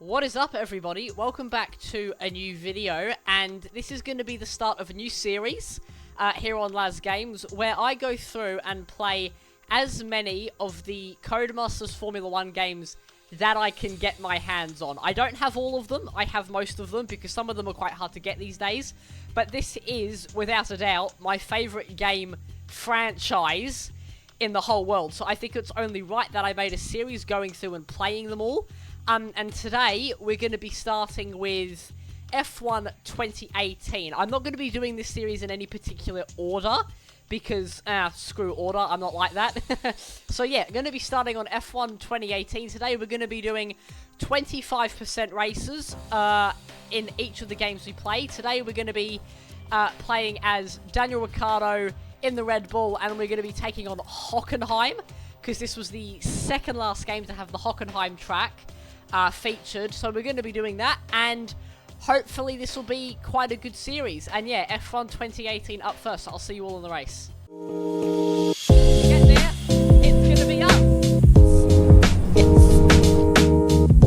What is up, everybody? Welcome back to a new video, and this is going to be the start of a new series here on LazGamez, where I go through and play as many of the Codemasters Formula 1 games that I can get my hands on. I don't have all of them, I have most of them, because some of them are quite hard to get these days, but this is, without a doubt, my favourite game franchise in the whole world, so I think it's only right that I made a series going through and playing them all. And today, we're going to be starting with F1 2018. I'm not going to be doing this series in any particular order, because, screw order, I'm not like that. So yeah, going to be starting on F1 2018 today. We're going to be doing 25% races in each of the games we play. Today, we're going to be playing as Daniel Ricciardo in the Red Bull, and we're going to be taking on Hockenheim, because this was the second last game to have the Hockenheim track featured, so we're going to be doing that, and hopefully this will be quite a good series. And yeah, F1 2018 up first, so I'll see you all in the race. Get there, it's going to be up.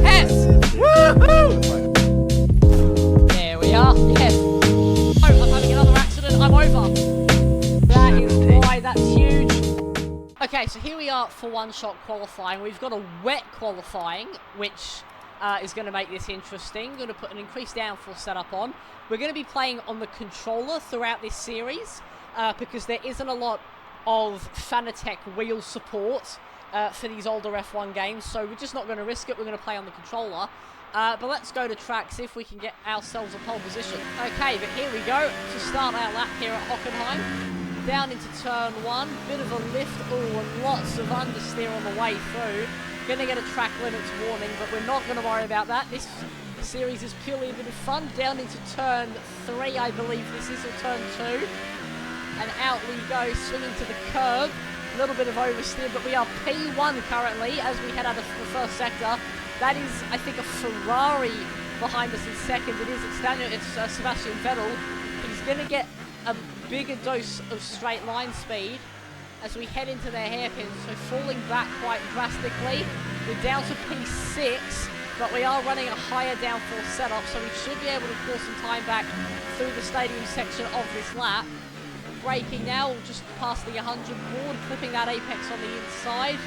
Yes! Woohoo! There we are, yes. Oh, I'm having another accident, I'm over. That is why, that's huge. Okay, so here we are for one-shot qualifying. We've got a wet qualifying, which is going to make this interesting. Going to put an increased downforce setup on. We're going to be playing on the controller throughout this series, because there isn't a lot of Fanatec wheel support for these older F1 games, so we're just not going to risk it. We're going to play on the controller. But let's go to track, see if we can get ourselves a pole position. Okay, but here we go to start our lap here at Hockenheim. Down into turn one, bit of a lift, and lots of understeer on the way through. Gonna get a track limits warning, but we're not gonna worry about that. This series is purely a bit of fun. Down into turn three, I believe this is, or turn two. And out we go, swinging to the curb. A little bit of oversteer, but we are P1 currently as we head out of the first sector. That is, I think, a Ferrari behind us in second. It's Sebastian Vettel. He's gonna get a bigger dose of straight line speed as we head into their hairpins, so falling back quite drastically. We're down to P6, but we are running a higher downforce setup, so we should be able to pull some time back through the stadium section of this lap. Braking now, just past the 100 board, clipping that apex on the inside.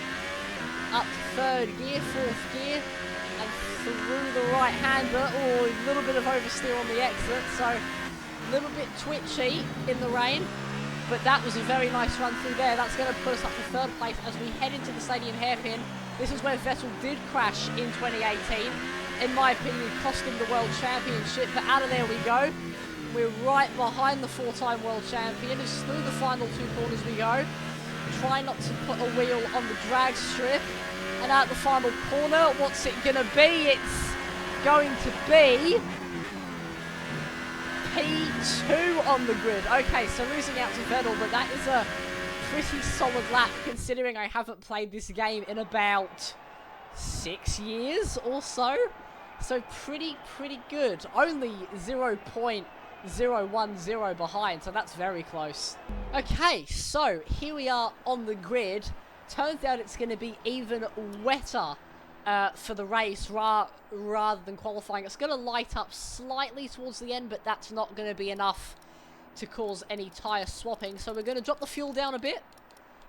Up to third gear, fourth gear, and through the right-hander. Oh, a little bit of oversteer on the exit, so a little bit twitchy in the rain, but that was a very nice run through there. That's going to put us up to third place as we head into the stadium hairpin. This is where Vettel did crash in 2018. In my opinion, cost him the World Championship, but out of there we go. We're right behind the four-time World Champion. It's through the final two corners we go. Try not to put a wheel on the drag strip. And out the final corner, what's it going to be? It's going to be P2 on the grid. Okay, so losing out to Vettel, but that is a pretty solid lap considering I haven't played this game in about 6 years or so. So pretty good. Only 0.010 behind, so that's very close. Okay, so here we are on the grid. Turns out it's going to be even wetter for the race rather than qualifying. It's going to light up slightly towards the end, but that's not going to be enough to cause any tyre swapping. So we're going to drop the fuel down a bit,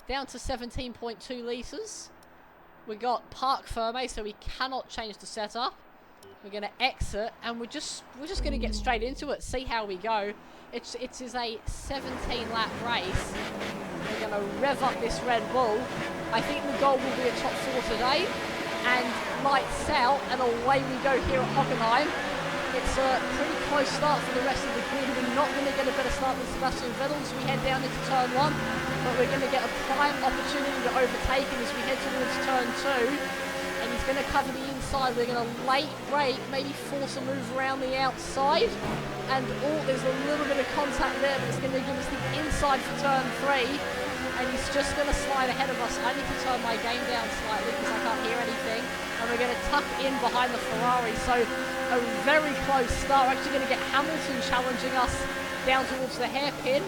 down to 17.2 litres. We got park firme, so we cannot change the setup. We're going to exit, and we're just going to get straight into it, see how we go. It is a 17-lap race. We're going to rev up this Red Bull. I think the goal will be a top 4 today. And lights out, and away we go here at Hockenheim. It's a pretty close start for the rest of the grid. We're not going to get a better start than Sebastian Vettel as we head down into turn 1, but we're going to get a prime opportunity to overtake him as we head towards turn 2. And he's going to cover the inside. We're going to late brake, maybe force a move around the outside. And there's a little bit of contact there, but it's going to give us the inside for turn 3. And he's just going to slide ahead of us. I need to turn my game down slightly because I can't hear anything. And we're going to tuck in behind the Ferrari. So a very close start. We're actually going to get Hamilton challenging us down towards the hairpin.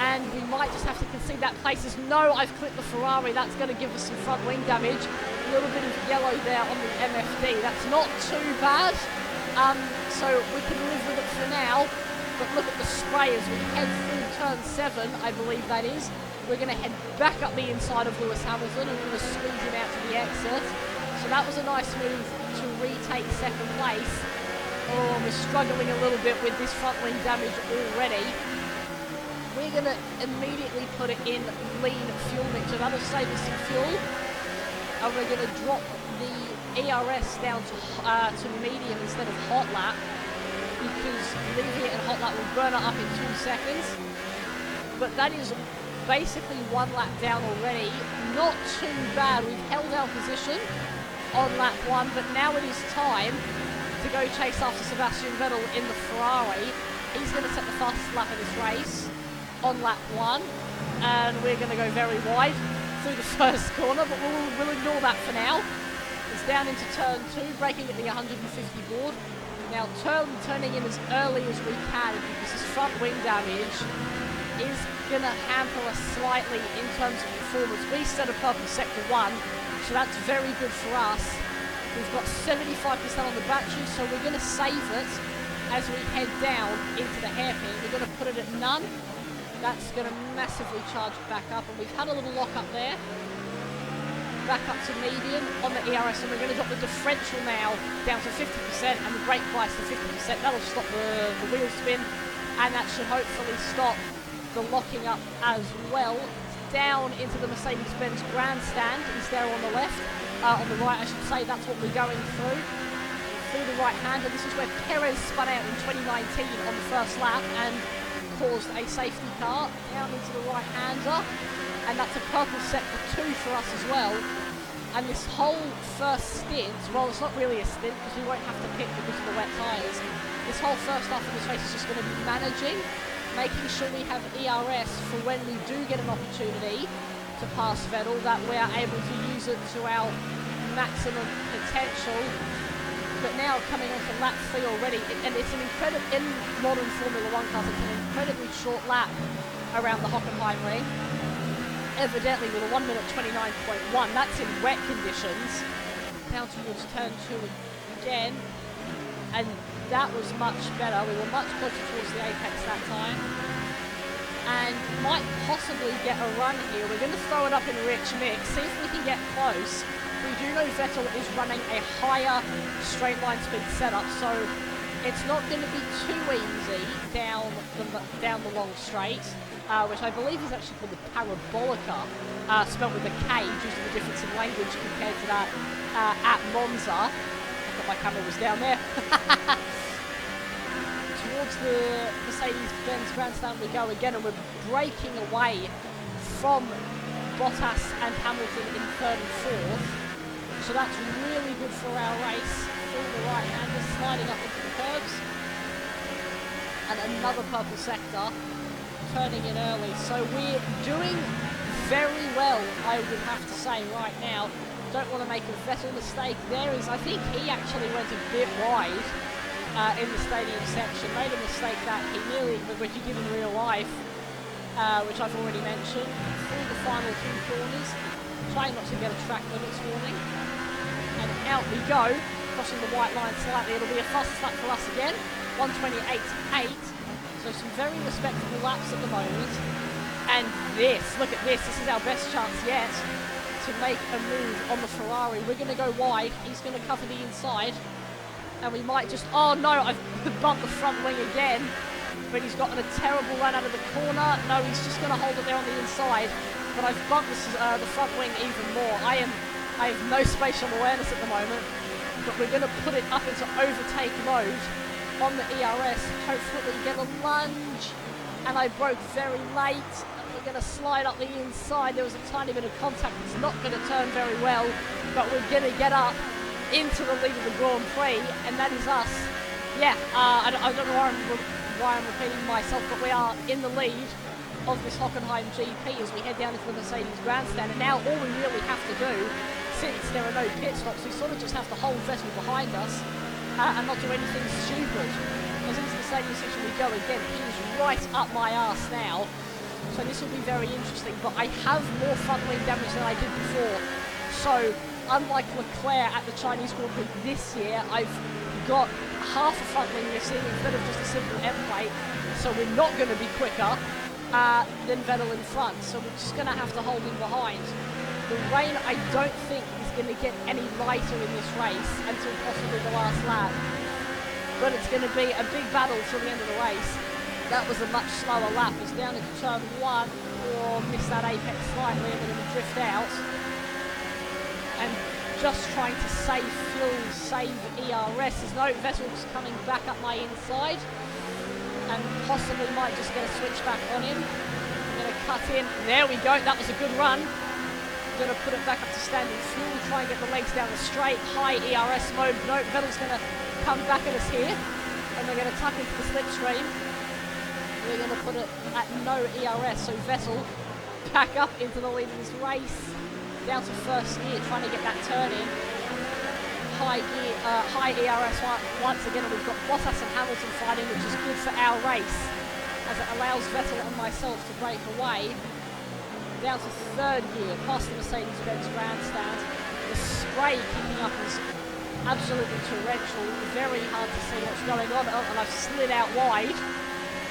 And we might just have to concede that place. No, I've clipped the Ferrari. That's going to give us some front wing damage. little bit of yellow there on the MFD. That's not too bad. So we can live with it for now. But look at the spray as we head through turn 7, I believe that is. We're going to head back up the inside of Lewis Hamilton and we're going to squeeze him out to the exit. So that was a nice move to retake second place. Oh, we're struggling a little bit with this front wing damage already. We're going to immediately put it in lean fuel mix, so that'll save us some fuel. And we're going to drop the ERS down to medium instead of hot lap, because leaving it in hot lap will burn it up in 2 seconds. But that is basically 1 lap down already. Not too bad. We've held our position on lap 1, but now it is time to go chase after Sebastian Vettel in the Ferrari. He's going to set the fastest lap of this race on lap 1, and we're going to go very wide through the first corner, but we'll ignore that for now. It's down into turn 2, braking at the 150 board. Now turning in as early as we can, because this front wing damage is going to hamper us slightly in terms of performance. We set a purple sector 1, so that's very good for us. We've got 75% on the battery, so we're going to save it as we head down into the hairpin. We're going to put it at none. That's going to massively charge it back up, and we've had a little lock up there. Back up to medium on the ERS, and we're going to drop the differential now down to 50% and the brake price to 50%. That'll stop the wheel spin, and that should hopefully stop the locking up as well. Down into the Mercedes-Benz grandstand is there on the left. On the right, I should say, that's what we're going through the right-hander. This is where Perez spun out in 2019 on the first lap and caused a safety car. Down into the right-hander, and that's a purple sector 2 for us as well. And this whole first stint, well, it's not really a stint because we won't have to pit because of the wet tyres. This whole first half of this race is just going to be managing, making sure we have ERS for when we do get an opportunity to pass Vettel, that we are able to use it to our maximum potential. But now coming on to lap 3 already, and it's an incredible, in modern Formula 1 cars, it's an incredibly short lap around the Hockenheim ring. Evidently with a 1 minute 29.1, that's in wet conditions. Down towards turn 2 again, and that was much better. We were much closer towards the apex that time, and might possibly get a run here. We're going to throw it up in rich mix, see if we can get close. We do know Vettel is running a higher straight line speed setup, so it's not going to be too easy down the long straight, which I believe is actually called the Parabolica, spelt with a K due to the difference in language compared to that at Monza. I thought my camera was down there. Towards the Mercedes-Benz grandstand we go again, and we're breaking away from Bottas and Hamilton in 3rd and 4th. So that's really good for our race. Through the right-hander, sliding up into the curbs. And another purple sector, turning in early. So we're doing very well, I would have to say right now. Don't want to make a Vettel mistake. I think he actually went a bit wide in the stadium section. Made a mistake that he nearly, which he did in real life, which I've already mentioned. Through the final 2 corners, trying not to get a track limits warning. And out we go, crossing the white line slightly. It'll be a fastest lap for us again, 1:28.8. So some very respectable laps at the moment. And this, look at this, this is our best chance yet to make a move on the Ferrari. We're going to go wide, he's going to cover the inside. And we might just, oh no, I've bumped the front wing again. But he's gotten a terrible run out of the corner. No, he's just going to hold it there on the inside. But I've bumped the front wing even more. I have no spatial awareness at the moment. But we're going to put it up into overtake mode on the ERS. Hopefully we get a lunge. And I broke very late. We're going to slide up the inside. There was a tiny bit of contact. It's not going to turn very well. But we're going to get up into the lead of the Grand Prix. And that is us. Yeah, I don't know why I'm repeating myself, but we are in the lead of this Hockenheim GP as we head down into the Mercedes grandstand. And now all we really have to do, since there are no pit stops, we sort of just have to hold Vettel behind us and not do anything stupid. As into the stadium section we go again. He's right up my arse now, so this will be very interesting. But I have more front wing damage than I did before, so unlike Leclerc at the Chinese Grand Prix this year, I've got half a front wing missing instead of just a simple end plate, so we're not going to be quicker than Vettel in front, so we're just going to have to hold him behind. The rain, I don't think, is going to get any lighter in this race until possibly the last lap, but it's going to be a big battle till the end of the race. That was a much slower lap. It's down into turn 1, or missed that apex slightly, and we're going to drift out. And just trying to save fuel, save ERS. There's no Vettel's coming back up my inside, and possibly might just get a switch back on him. I'm going to cut in. There we go. That was a good run. I'm going to put it back up to standing fuel, try and get the legs down the straight. High ERS mode. No, Vettel's going to come back at us here, and we're going to tuck into the slipstream. We're going to put it at no ERS, so Vettel back up into the lead of this race. Down to first gear, trying to get that turn in. High ERS once again, and we've got Bottas and Hamilton fighting, which is good for our race, as it allows Vettel and myself to break away. Down to third gear, past the Mercedes-Benz grandstand. The spray kicking up is absolutely torrential, very hard to see what's going on, and I've slid out wide,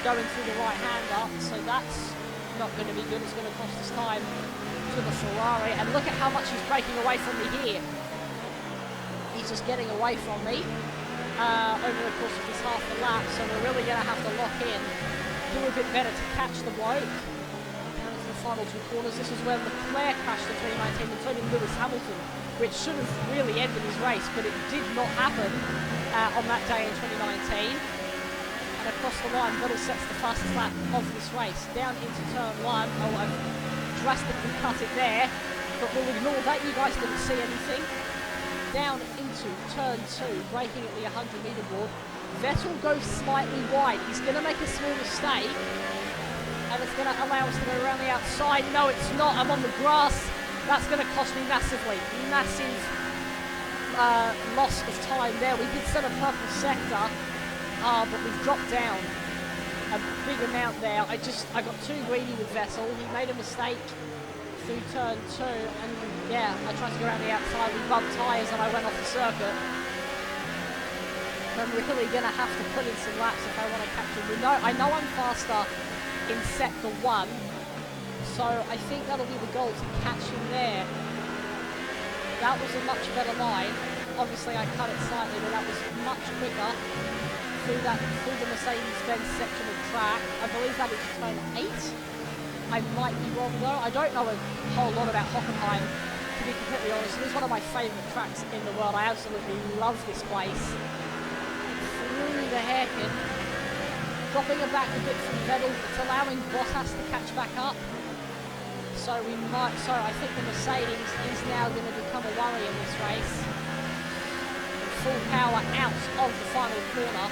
going through the right-hander, so that's not going to be good. It's going to cost us time to the Ferrari, and look at how much he's breaking away from me here. He's just getting away from me over the course of this half a lap, so we're really going to have to lock in, do a bit better to catch the bloke. Down into the final 2 corners. This is where Leclerc crashed in 2019, including Lewis Hamilton, which should have really ended his race, but it did not happen on that day in 2019. And across the line, Vettel sets the fastest lap of this race. Down into turn 1. Oh, I've drastically cut it there, but we'll ignore that. You guys didn't see anything. Down into turn 2, braking at the 100-meter board. Vettel goes slightly wide. He's going to make a small mistake, and it's going to allow us to go around the outside. No, it's not. I'm on the grass. That's going to cost me massively. Massive loss of time there. We did set a purple sector, but we've dropped down a big amount there. I got too greedy with Vettel. He made a mistake through turn 2, and yeah, I tried to go around the outside. We bumped tyres and I went off the circuit. I'm really going to have to put in some laps if I want to catch him. I know I'm faster in sector 1, so I think that'll be the goal, to catch him there. That was a much better line. Obviously I cut it slightly, but that was much quicker through the Mercedes-Benz section of track. I believe that is turn 8. I might be wrong though. I don't know a whole lot about Hockenheim, to be completely honest. It is one of my favourite tracks in the world. I absolutely love this place. Through the hairpin, dropping it back a bit from Vettel. It's allowing Bottas to catch back up. So I think the Mercedes is now going to become a worry in this race. Full power out of the final corner.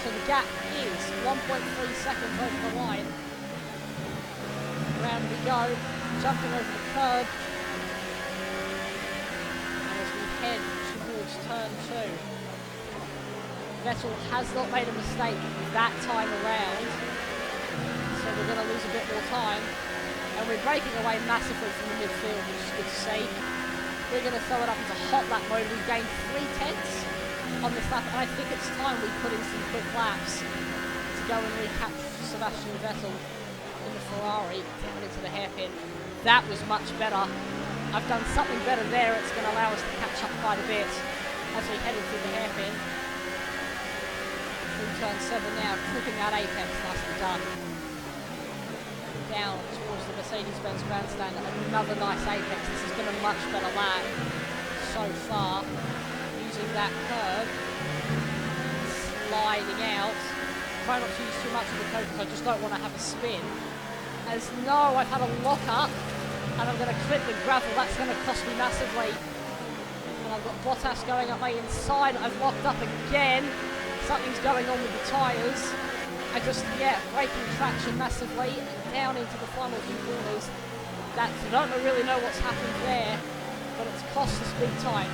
So the gap is 1.3 seconds over the line. Round we go, jumping over the curb. And as we head towards turn 2, Vettel has not made a mistake that time around. So we're going to lose a bit more time. And we're breaking away massively from the midfield, which is good to see. We're going to throw it up into hot lap mode. We've gained 3/10 on this lap, and I think it's time we put in some quick laps to go and recapture Sebastian Vettel in the Ferrari down into the hairpin. That was much better. I've done something better there. It's going to allow us to catch up quite a bit as we head into the hairpin. Through turn 7 now, clipping that apex, nicely done. Down towards the Mercedes-Benz grandstand, another nice apex. This has been a much better lap so far. Using that curve, sliding out. Try not to use too much of the curve because I just don't want to have a spin. As no, I've had a lock up, and I'm going to clip the gravel. That's going to cost me massively. And I've got Bottas going up my inside. I've locked up again. Something's going on with the tyres. I just, breaking traction massively down into the final 2 corners. I don't really know what's happened there, but it's cost us big time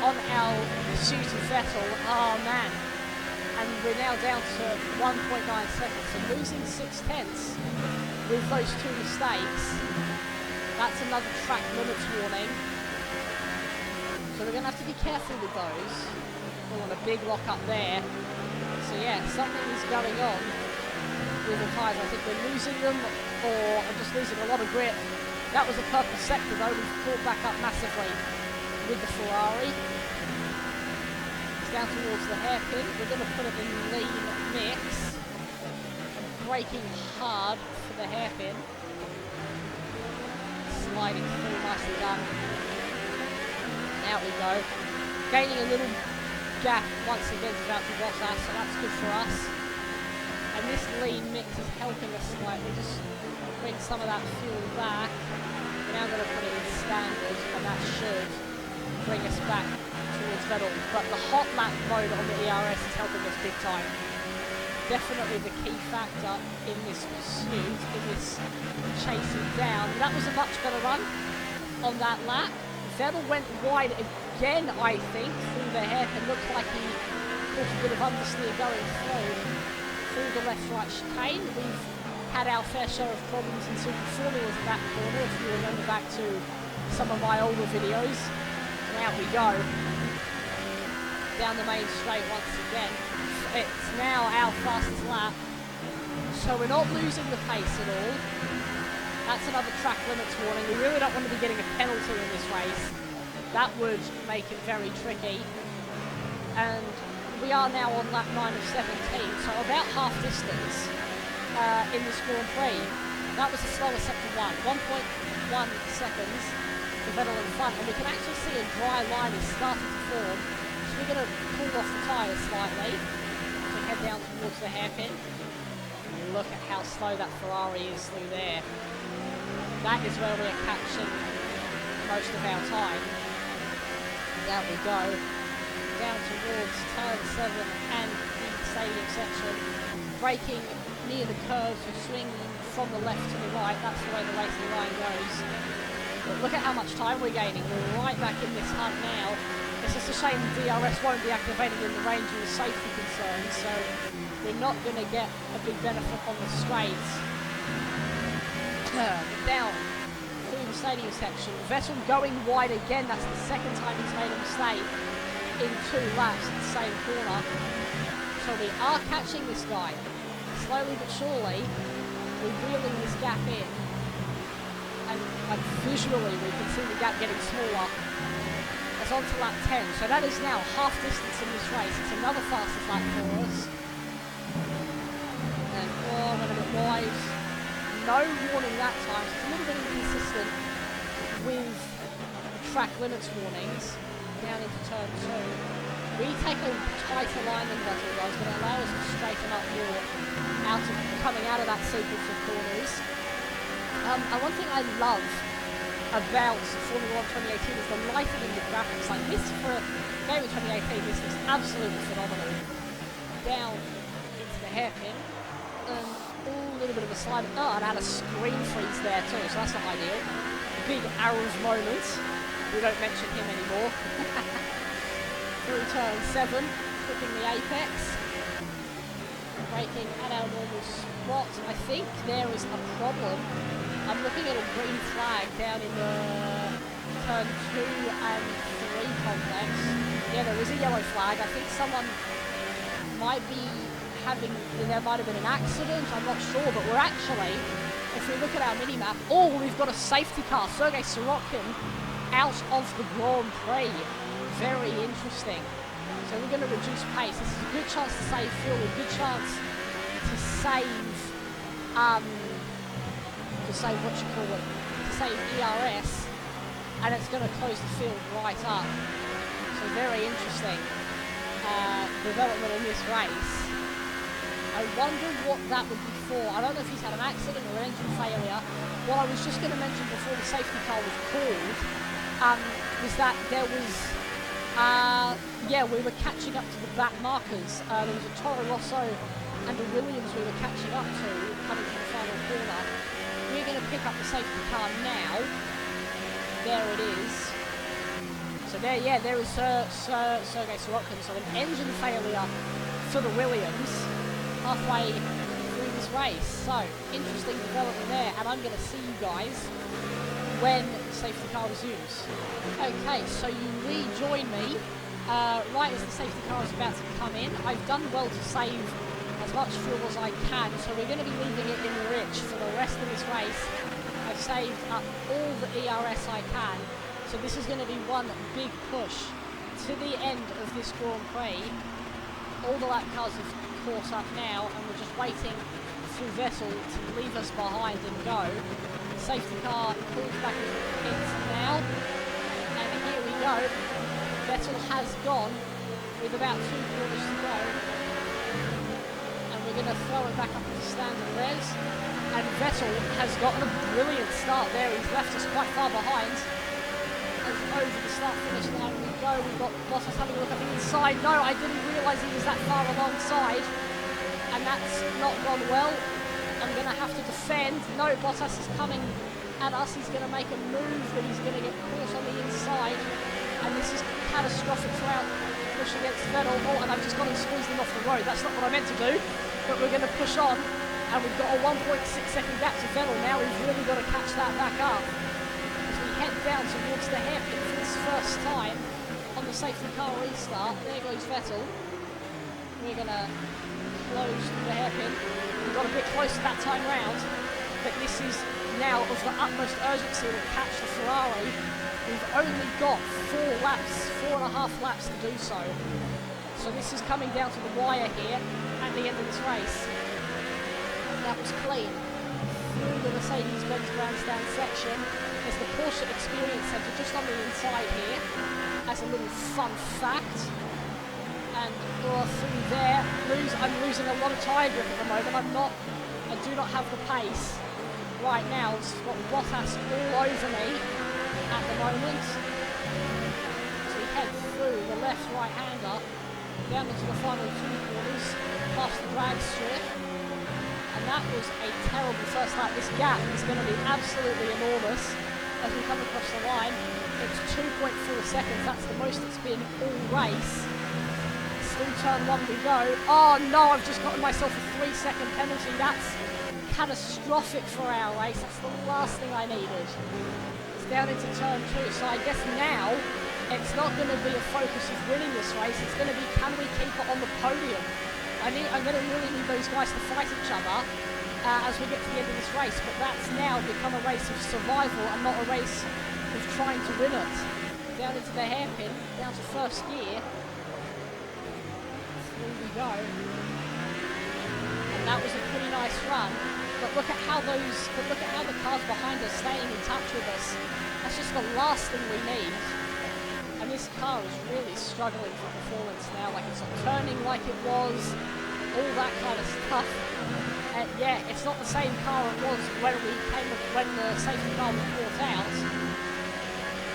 on our pursuit of Vettel. Oh man. And we're now down to 1.9 seconds, so losing 6/10 with those 2 mistakes. That's another track limits warning. So we're going to have to be careful with those. We're on a big lock up there. So yeah, something is going on with the tyres. I think we're losing them, or I'm just losing a lot of grip. That was a purple sector though. We've pulled back up massively with the Ferrari. It's down towards the hairpin. We're going to put it in lean mix. Braking hard for the hairpin. Sliding through, nicely done. Out we go. Gaining a little gap once again to about to boss us, so that's good for us. And this lean mix is helping us slightly, just bring some of that fuel back. We're now going to put it in standard, and that should bring us back towards Vettel. But the hot lap mode on the ERS is helping us big time. Definitely the key factor in this pursuit, in this chasing down. That was a much better run on that lap. Vettel went wide again, I think, through the hairpin. Looked like he caught a bit of understeer going through the left-right chicane. We've had our fair share of problems in super formulas at that corner, if you remember back to some of my older videos. And out we go. Down the main straight once again. It's now our fastest lap. So we're not losing the pace at all. That's another track limits warning. We really don't want to be getting a penalty in this race. That would make it very tricky. And we are now on lap 9 of 17, so about half distance in this Grand Prix. That was the slowest sector 1, 1.1 seconds for Vettel in front. And we can actually see a dry line is starting to form. So we're going to pull off the tyres slightly to head down towards the hairpin. Look at how slow that Ferrari is through there. That is where we are catching most of our time. Down we go. Down towards turn 7 and the stadium section. Braking near the curves, we're swinging from the left to the right. That's the way the racing line goes. But look at how much time we're gaining. We're right back in this hunt now. It's just a shame the DRS won't be activated in the range of the safety concerns, so we're not going to get a big benefit on the straights. Down through the stadium section. Vettel going wide again. That's the second time he's made a mistake in 2 laps at the same corner. So we are catching this guy. Slowly but surely, we're reeling this gap in. And visually we can see the gap getting smaller. It's on to lap 10. So that is now half distance in this race. It's another fastest lap for us. And went a bit wide. No warning that time, so it's a little bit inconsistent with the track limits warnings down into turn 2. We take a tighter line than Vettel does, but it allows us to straighten up more coming out of that sequence of corners. And one thing I love about Formula 1 2018 is the lighting and the graphics. Like this for a game of 2018, this is absolutely phenomenal. Down into the hairpin. A little bit of a slide. Oh, and had a screen freeze there too, so that's not ideal. Big Arrows moment. We don't mention him anymore. Through turn 7, clipping the apex. Braking at our normal spot. I think there is a problem. I'm looking at a green flag down in the turn 2 and 3 complex. Yeah, there is a yellow flag. I think someone might be there might have been an accident, I'm not sure, but we're actually, if we look at our mini-map, we've got a safety car, Sergei Sorokin, out of the Grand Prix. Very interesting. So we're going to reduce pace. This is a good chance to save fuel, a good chance to save, to save ERS, and it's going to close the field right up. So very interesting development in this race. I wonder what that would be for. I don't know if he's had an accident or an engine failure. What I was just going to mention before the safety car was called was that there was, we were catching up to the back markers. There was a Toro Rosso and a Williams we were catching up to coming from the final corner. We're going to pick up the safety car now. There it is. So there is Sergei Sorokin. So an engine failure for the Williams halfway through this race. So interesting development there, and I'm going to see you guys when safety car resumes. Okay, so you rejoin me right as the safety car is about to come in. I've done well to save as much fuel as I can, so we're going to be leaving it in rich for the rest of this race. I've saved up all the ERS I can, so this is going to be one big push to the end of this Grand Prix. All the lap cars have caught up now, and we're just waiting for Vettel to leave us behind and go. Safety car pulls back into the pits now, and here we go. Vettel has gone with about 2 corners to go, and we're going to throw it back up into standard res. And Vettel has gotten a brilliant start there. He's left us quite far behind. And over the start-finish line we go. We've got Bottas having a look at the inside. No, I didn't realise he was that far alongside, and that's not gone well. I'm going to have to defend. No, Bottas is coming at us. He's going to make a move, but he's going to get caught on the inside. And this is catastrophic for our push against Vettel. Oh, and I've just gone and squeezed him off the road. That's not what I meant to do. But we're going to push on. And we've got a 1.6 second gap to Vettel now. We've really got to catch that back up as we head down towards the hairpin for this first time on the safety car restart. There goes Vettel. We're going to close the hairpin. We got a bit closer that time round, but this is now of the utmost urgency to catch the Ferrari. We've only got 4.5 laps to do so. So this is coming down to the wire here at the end of this race. That was clean. Through the Mercedes-Benz grandstand section. There's the Porsche Experience Centre just on the inside here as a little fun fact. And through there, I'm losing a lot of tyre grip at the moment. I do not have the pace right now. It's got Bottas all over me at the moment. So we head through the left-right-hander down into the final 2 corners, past the drag strip. And that was a terrible first lap. This gap is going to be absolutely enormous as we come across the line. It's 2.4 seconds. That's the most it's been all race. Through turn 1 we go. Oh no, I've just gotten myself a 3-second penalty. That's catastrophic for our race. That's the last thing I needed. It's down into turn 2. So I guess now it's not going to be a focus of winning this race. It's going to be, can we keep it on the podium? I'm going to really need those guys to fight each other as we get to the end of this race, but that's now become a race of survival and not a race of trying to win it. Down into the hairpin, down to first gear. Through we go. And that was a pretty nice run, but look at how the cars behind us staying in touch with us. That's just the last thing we need. And this car is really struggling for performance now, like it's not turning like it was, all that kind of stuff. And yeah, it's not the same car it was when the safety car was brought out.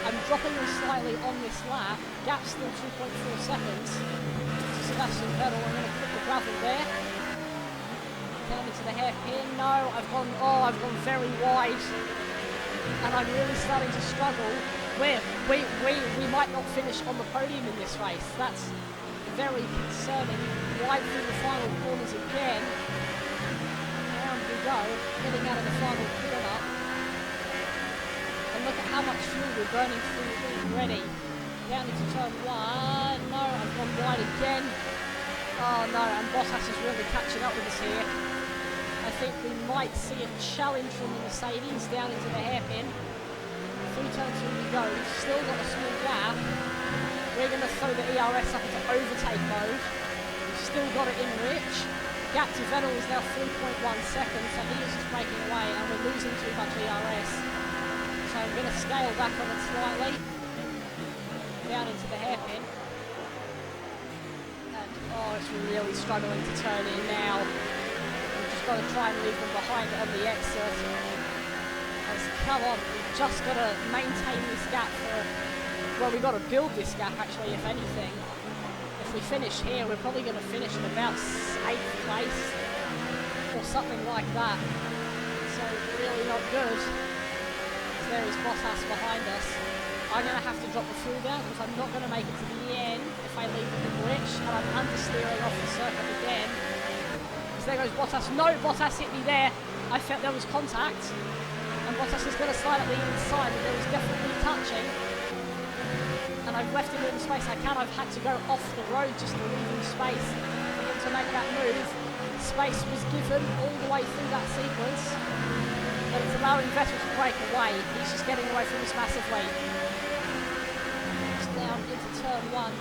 I'm dropping them slightly on this lap, gap still 2.4 seconds to Sebastian Vettel. I'm going to put the gravel there. Down into the hairpin. No, I've gone very wide, and I'm really starting to struggle. We might not finish on the podium in this race. That's very concerning. Right through the final corners again. Around we go, getting out of the final corner. And look at how much fuel we're burning through already. Down into turn 1. No, I've gone wide again. Oh no, and Bottas is really catching up with us here. I think we might see a challenge from the Mercedes down into the hairpin. 3 turns in we go. We've still got a small gap. We're going to throw the ERS up into overtake mode. We've still got it in rich. Gap to Vettel is now 3.1 seconds, so he is just breaking away, and we're losing too much ERS. So I'm going to scale back on it slightly. Down into the hairpin. And oh, it's really struggling to turn in now. We've just got to try and leave them behind on the exit. Come on, we've just got to maintain this gap well, we've got to build this gap actually, if anything. If we finish here, we're probably going to finish in about 8th place or something like that. So really not good. So there is Bottas behind us. I'm going to have to drop the fuel down because I'm not going to make it to the end if I leave it in rich, and I'm understeering off the circuit again. Because there goes Bottas. No, Bottas hit me there. I felt there was contact. And And Bottas is going to slide up the inside, but there was definitely touching. And I've left him in the space I can. I've had to go off the road just to leave him space for him to make that move. Space was given all the way through that sequence. But it's allowing Vettel to break away. He's just getting away from this massive lead. It's down into turn 1.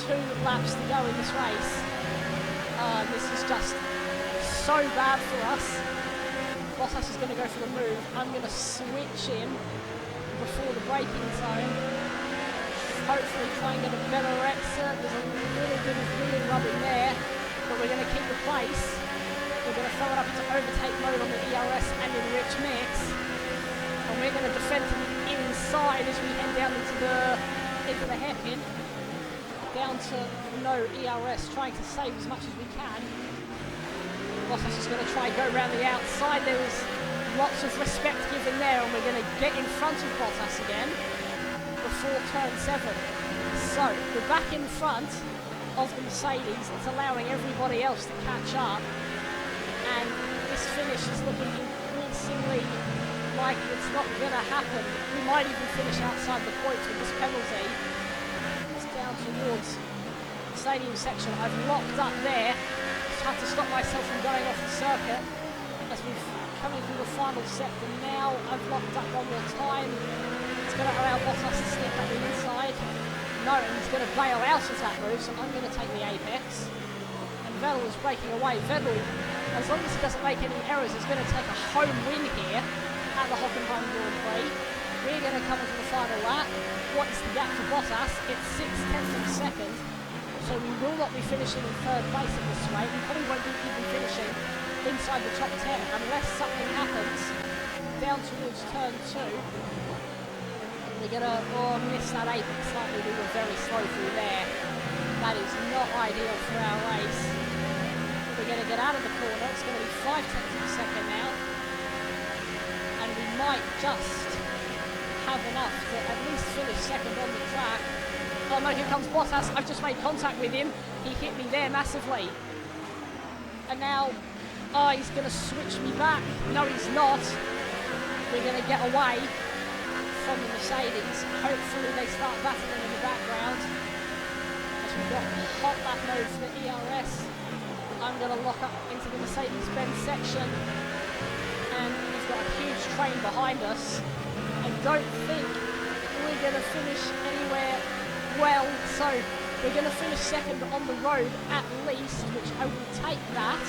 2 laps to go in this race. This is just so bad for us. Bottas is going to go for the move. I'm going to switch in before the braking zone. Hopefully try and get a better exit. There's a little bit of wheel rubbing there, but we're going to keep the place. We're going to throw it up into overtake mode on the ERS and in rich mix. And we're going to defend from the inside as we head down into the hairpin. Down to no ERS, trying to save as much as we can. Bottas is going to try and go around the outside. There was lots of respect given there, and we're going to get in front of Bottas again before turn 7. So we're back in front of the Mercedes. It's allowing everybody else to catch up, and this finish is looking increasingly like it's not going to happen. We might even finish outside the points with this penalty. It's down towards the stadium section. I've locked up there. Had to stop myself from going off the circuit as we've coming through the final sector. Now I've locked up one more time. It's going to allow Bottas to sneak up the inside. No, and he's going to bail out of that move, so I'm going to take the apex. And Vettel is breaking away. Vettel, as long as he doesn't make any errors, is going to take a home win here at the Hockenheim Grand Prix. We're going to come into the final lap. What is the gap to Bottas? It's 6/10 of a second. So we will not be finishing in 3rd place in this way. We probably won't be even finishing inside the top 10 unless something happens down towards turn 2. We're going to miss that apex slightly. We were very slow through there. That is not ideal for our race. We're going to get out of the corner. It's going to be 5/10 of a second now. And we might just have enough to at least finish 2nd on the track. Oh no, here comes Bottas. I've just made contact with him. He hit me there massively. And now, he's going to switch me back. No, he's not. We're going to get away from the Mercedes. Hopefully they start battling in the background. As we've got hot lap mode for the ERS. I'm going to lock up into the Mercedes-Benz section. And we've got a huge train behind us. I don't think we're going to finish anywhere well, so we're going to finish 2nd on the road at least, which I will take that.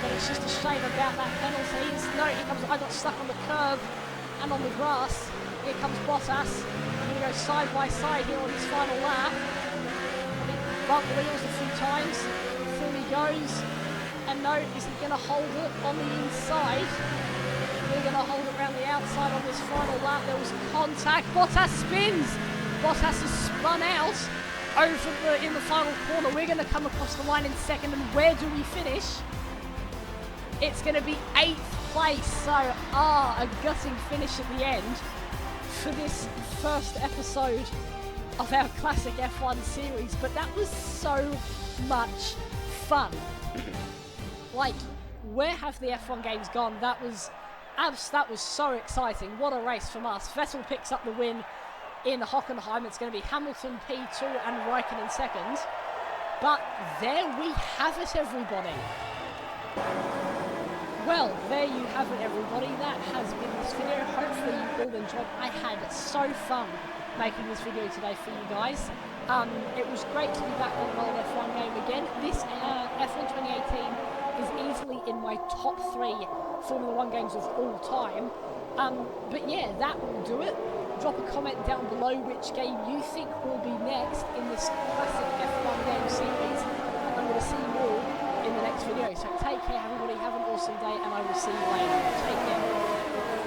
But it's just a shame about that penalty. No, here comes. I got stuck on the curb and on the grass. Here comes Bottas. I'm going to go side by side here on his final lap. Bump the wheels a few times. Through he goes. And no, is he going to hold it on the inside? We're going to hold it around the outside on this final lap. There was contact. Bottas spins. Bottas has spun out over in the final corner. We're going to come across the line in 2nd, and where do we finish? It's going to be 8th place, so a gutting finish at the end for this first episode of our classic F1 series, but that was so much fun. Like, where have the F1 games gone? That was so exciting. What a race from us. Vettel picks up the win in Hockenheim. It's going to be Hamilton P2 and Raikkonen 2nd. But there we have it, everybody. Well, there you have it, everybody. That has been this video. Hopefully you all enjoyed. I had so fun making this video today for you guys. It was great to be back on an old F1 game again. This F1 2018 is easily in my top 3 Formula 1 games of all time. But yeah, that will do it. Drop a comment down below which game you think will be next in this classic F1 game series. And I'm going to see you all in the next video. So take care, everybody. Have an awesome day, and I will see you later. Take care.